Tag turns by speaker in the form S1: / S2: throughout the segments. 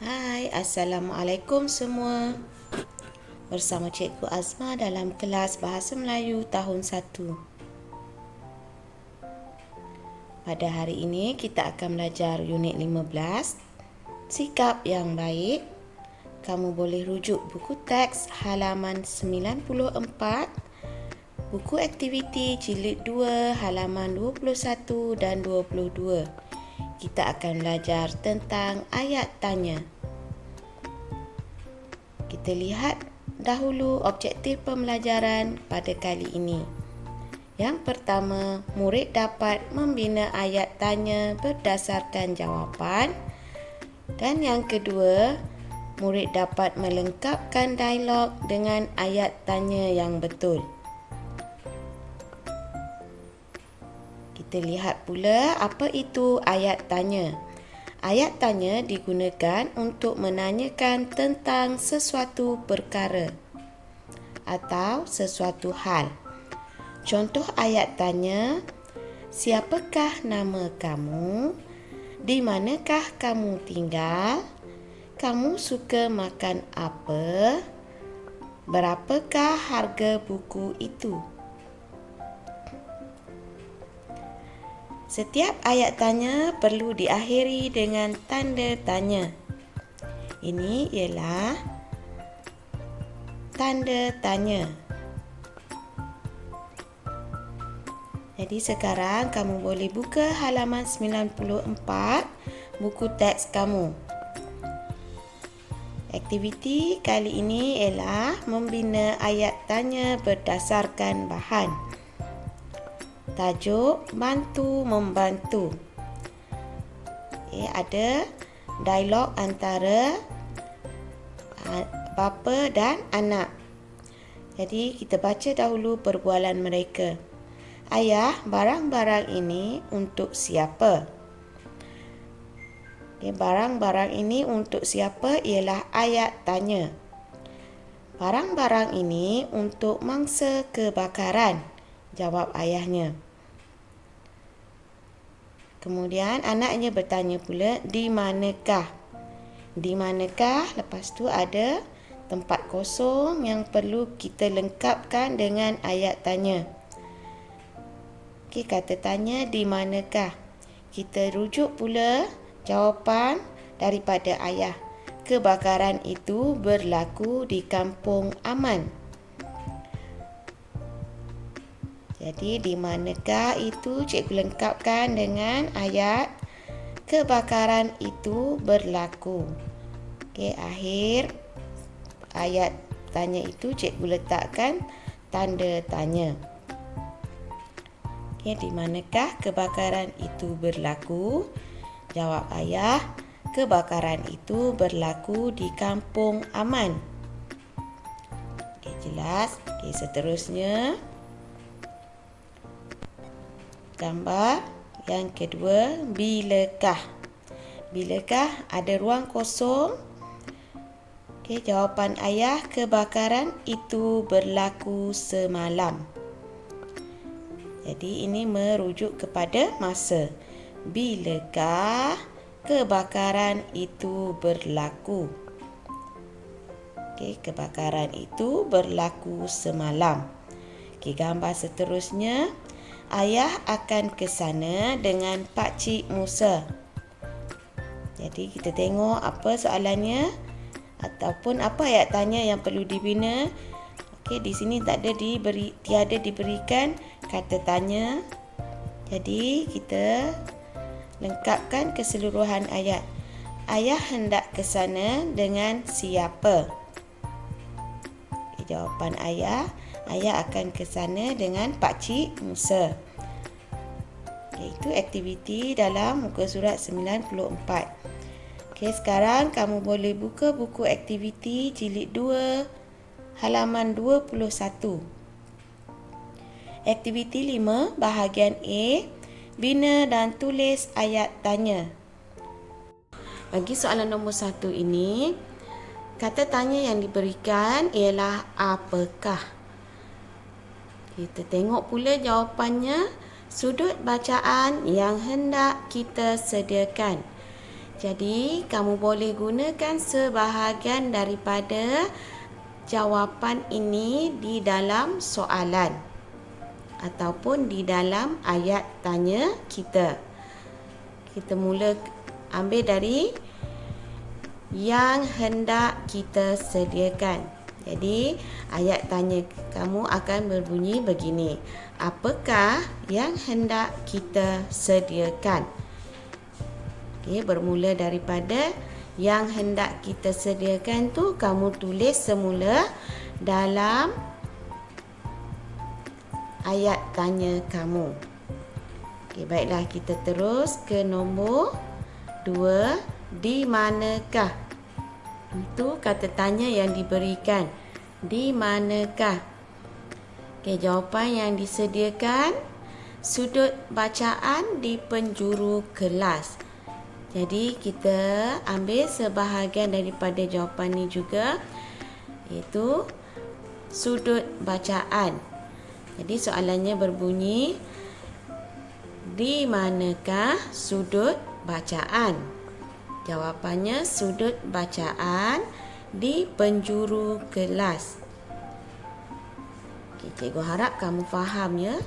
S1: Hai, Assalamualaikum semua. Bersama Cikgu Azma dalam kelas Bahasa Melayu tahun 1. Pada hari ini kita akan belajar unit 15, Sikap yang baik. Kamu boleh rujuk buku teks halaman 94, buku aktiviti jilid 2 halaman 21 dan 22. Kita akan belajar tentang ayat tanya. Kita lihat dahulu objektif pembelajaran pada kali ini. Yang pertama, murid dapat membina ayat tanya berdasarkan jawapan. Dan yang kedua, murid dapat melengkapkan dialog dengan ayat tanya yang betul. Kita lihat pula apa itu ayat tanya. Ayat tanya digunakan untuk menanyakan tentang sesuatu perkara atau sesuatu hal. Contoh ayat tanya, siapakah nama kamu? Di manakah kamu tinggal? Kamu suka makan apa? Berapakah harga buku itu? Setiap ayat tanya perlu diakhiri dengan tanda tanya. Ini ialah tanda tanya. Jadi sekarang kamu boleh buka halaman 94 buku teks kamu. Aktiviti kali ini ialah membina ayat tanya berdasarkan bahan. Tajuk bantu membantu. Ada dialog antara bapa dan anak. Jadi kita baca dahulu perbualan mereka. Ayah, barang-barang ini untuk siapa? Barang-barang ini untuk siapa ialah ayat tanya. Barang-barang ini untuk mangsa kebakaran, jawab ayahnya. Kemudian anaknya bertanya pula, di manakah? Di manakah? Lepas tu ada tempat kosong yang perlu kita lengkapkan dengan ayat tanya. Kata tanya di manakah? Kita rujuk pula jawapan daripada ayah. Kebakaran itu berlaku di kampung aman. Jadi di manakah itu cikgu lengkapkan dengan ayat kebakaran itu berlaku. Akhir ayat tanya itu cikgu letakkan tanda tanya. Di manakah kebakaran itu berlaku? Jawab ayah, kebakaran itu berlaku di kampung aman. Jelas? Seterusnya. Gambar yang kedua, bilakah? Bilakah ada ruang kosong? Jawapan ayah, kebakaran itu berlaku semalam. Jadi ini merujuk kepada masa. Bilakah kebakaran itu berlaku? Kebakaran itu berlaku semalam. Gambar seterusnya. Ayah akan ke sana dengan Pak Cik Musa. Jadi kita tengok apa soalannya ataupun apa ayat tanya yang perlu dibina. Di sini tiada diberikan kata tanya. Jadi kita lengkapkan keseluruhan ayat. Ayah hendak ke sana dengan siapa? Jawapan ayah akan ke sana dengan Pak Cik Musa. Itu aktiviti dalam muka surat 94. Sekarang kamu boleh buka buku aktiviti jilid 2 halaman 21. Aktiviti 5 bahagian A, bina dan tulis ayat tanya. Bagi soalan nombor 1 ini, kata tanya yang diberikan ialah apakah? Kita tengok pula jawapannya, sudut bacaan yang hendak kita sediakan. Jadi, kamu boleh gunakan sebahagian daripada jawapan ini di dalam soalan ataupun di dalam ayat tanya kita. Kita mula ambil dari yang hendak kita sediakan. Jadi, ayat tanya kamu akan berbunyi begini. Apakah yang hendak kita sediakan? Okay, bermula daripada yang hendak kita sediakan tu kamu tulis semula dalam ayat tanya kamu. Okay, baiklah, kita terus ke nombor 2. Di manakah? Itu kata tanya yang diberikan. Di manakah? Okay, jawapan yang disediakan sudut bacaan di penjuru kelas. Jadi kita ambil sebahagian daripada jawapan ni juga, iaitu sudut bacaan. Jadi soalannya berbunyi, di manakah sudut bacaan? Jawapannya sudut bacaan di penjuru kelas. Okay, cikgu harap kamu faham ya.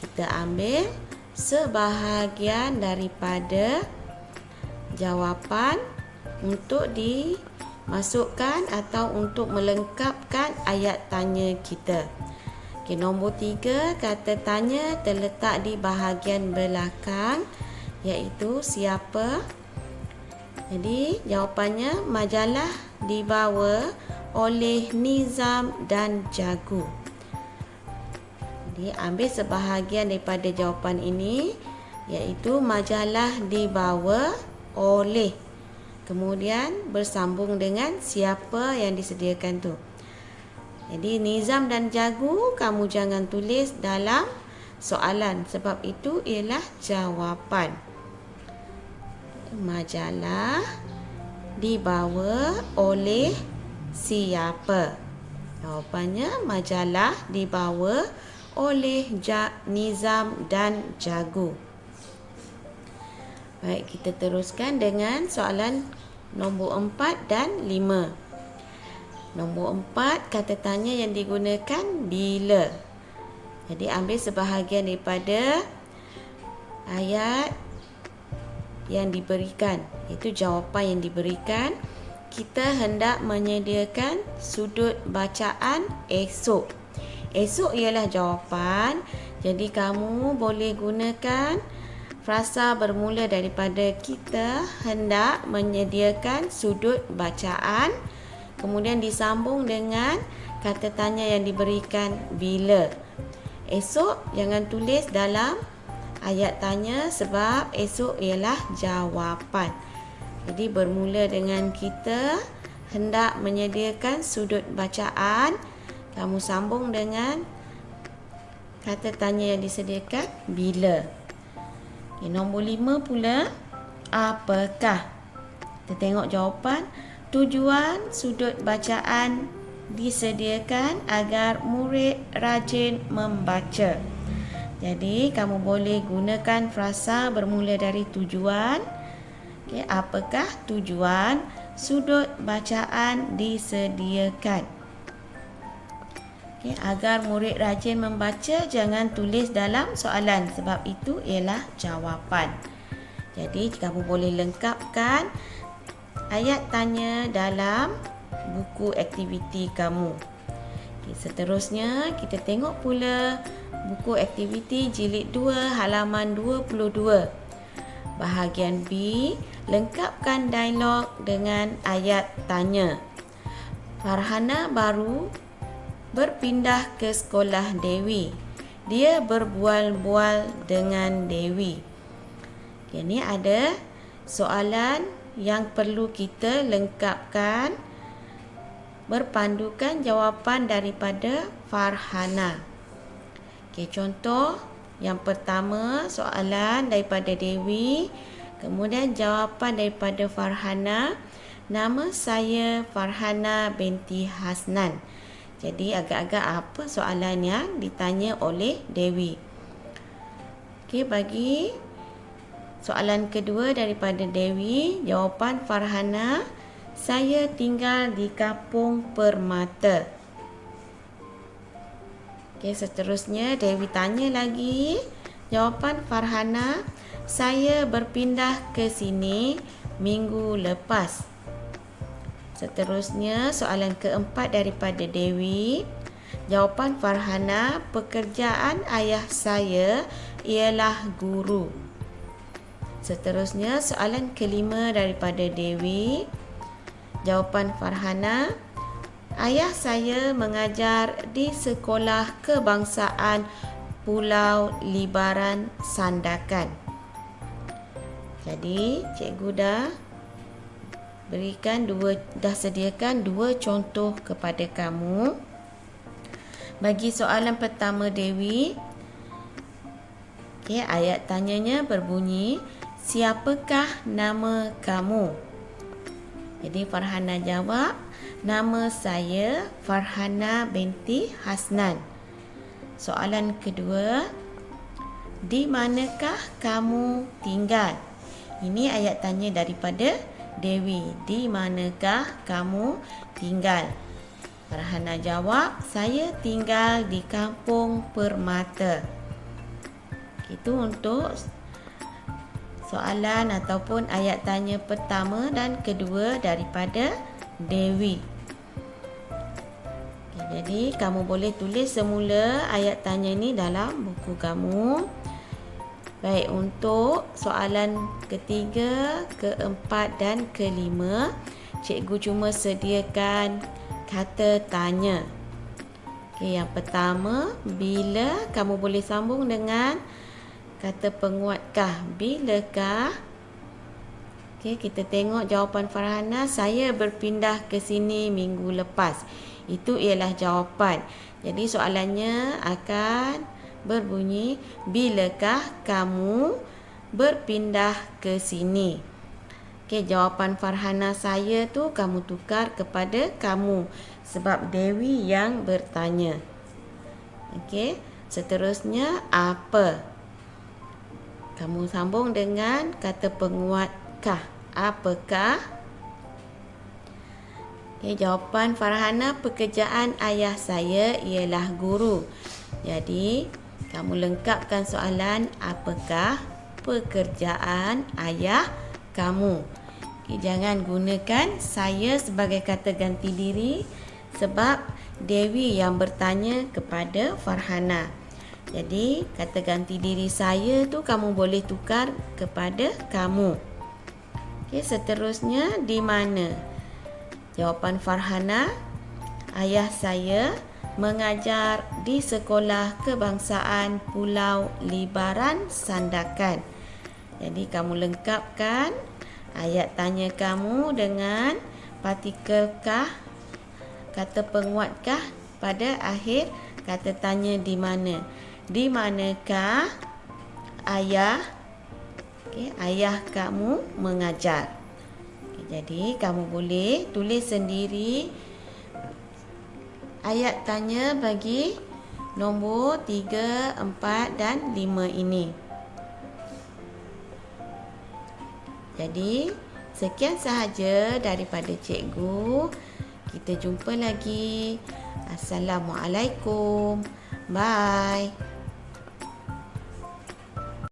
S1: Kita ambil sebahagian daripada jawapan untuk dimasukkan atau untuk melengkapkan ayat tanya kita. Okay, nombor 3, kata tanya terletak di bahagian belakang, iaitu siapa. Jadi jawapannya majalah dibawa oleh Nizam dan Jagu. Jadi ambil sebahagian daripada jawapan ini, iaitu majalah dibawa oleh. Kemudian bersambung dengan siapa yang disediakan tu. Jadi Nizam dan Jagu kamu jangan tulis dalam soalan sebab itu ialah jawapan. Majalah dibawa oleh siapa? Jawapannya majalah dibawa oleh Nizam dan Jagu. Baik, kita teruskan dengan soalan nombor 4 dan 5. Nombor 4, kata tanya yang digunakan bila. Jadi ambil sebahagian daripada ayat yang diberikan, iaitu jawapan yang diberikan. Kita hendak menyediakan sudut bacaan esok. Esok ialah jawapan. Jadi kamu boleh gunakan frasa bermula daripada kita hendak menyediakan sudut bacaan, kemudian disambung dengan kata tanya yang diberikan bila. Esok jangan tulis dalam ayat tanya sebab esok ialah jawapan. Jadi bermula dengan kita hendak menyediakan sudut bacaan, kamu sambung dengan kata tanya yang disediakan bila. Okay, nombor 5 pula, apakah? Kita tengok jawapan. Tujuan sudut bacaan disediakan agar murid rajin membaca. Jadi kamu boleh gunakan frasa bermula dari tujuan. Okay, apakah tujuan sudut bacaan disediakan? Okay, agar murid rajin membaca, jangan tulis dalam soalan sebab itu ialah jawapan. Jadi kamu boleh lengkapkan ayat tanya dalam buku aktiviti kamu. Okay, seterusnya kita tengok pula buku aktiviti jilid 2 halaman 22. Bahagian B, lengkapkan dialog dengan ayat tanya. Farhana baru berpindah ke sekolah Dewi. Dia berbual-bual dengan Dewi. Ini ada soalan yang perlu kita lengkapkan berpandukan jawapan daripada Farhana. Okey, contoh yang pertama, soalan daripada Dewi, kemudian jawapan daripada Farhana. Nama saya Farhana binti Hasnan. Jadi agak-agak apa soalan yang ditanya oleh Dewi. Okey, bagi Soalan kedua daripada Dewi. Jawapan Farhana, saya tinggal di Kampung Permata. Okey, seterusnya Dewi tanya lagi. Jawapan Farhana, saya berpindah ke sini minggu lepas. Seterusnya soalan keempat daripada Dewi. Jawapan Farhana, pekerjaan ayah saya ialah guru. Seterusnya soalan kelima daripada Dewi. Jawapan Farhana, ayah saya mengajar di Sekolah Kebangsaan Pulau Libaran Sandakan. Jadi cikgu dah sediakan dua contoh kepada kamu. Bagi soalan pertama Dewi, ayat tanyanya berbunyi, siapakah nama kamu? Jadi Farhana jawab, nama saya Farhana binti Hasnan. Soalan kedua, di manakah kamu tinggal? Ini ayat tanya daripada Dewi. Di manakah kamu tinggal? Farhana jawab, saya tinggal di Kampung Permata. Itu untuk soalan ataupun ayat tanya pertama dan kedua daripada Dewi. Jadi kamu boleh tulis semula ayat tanya ini dalam buku kamu. Baik, untuk soalan ketiga, keempat dan kelima, cikgu cuma sediakan kata tanya. Yang pertama, bila, kamu boleh sambung dengan kata penguatkah. Bilakah? Kita tengok jawapan Farhana, saya berpindah ke sini minggu lepas. Itu ialah jawapan. Jadi soalannya akan berbunyi, bilakah kamu berpindah ke sini? Jawapan Farhana saya tu kamu tukar kepada kamu sebab Dewi yang bertanya. Seterusnya, apa? Kamu sambung dengan kata penguatkah. Apakah? Jawapan Farhana, pekerjaan ayah saya ialah guru. Jadi kamu lengkapkan soalan, apakah pekerjaan ayah kamu? Jangan gunakan saya sebagai kata ganti diri sebab Dewi yang bertanya kepada Farhana. Jadi kata ganti diri saya tu kamu boleh tukar kepada kamu. Seterusnya, di mana? Jawapan Farhana, ayah saya mengajar di Sekolah Kebangsaan Pulau Libaran Sandakan. Jadi kamu lengkapkan ayat tanya kamu dengan partikelkah, kata penguatkah pada akhir kata tanya di mana. Di manakah ayah ayah kamu mengajar? Jadi kamu boleh tulis sendiri ayat tanya bagi nombor 3, 4 dan 5 ini. Jadi sekian sahaja daripada cikgu. Kita jumpa lagi. Assalamualaikum. Bye.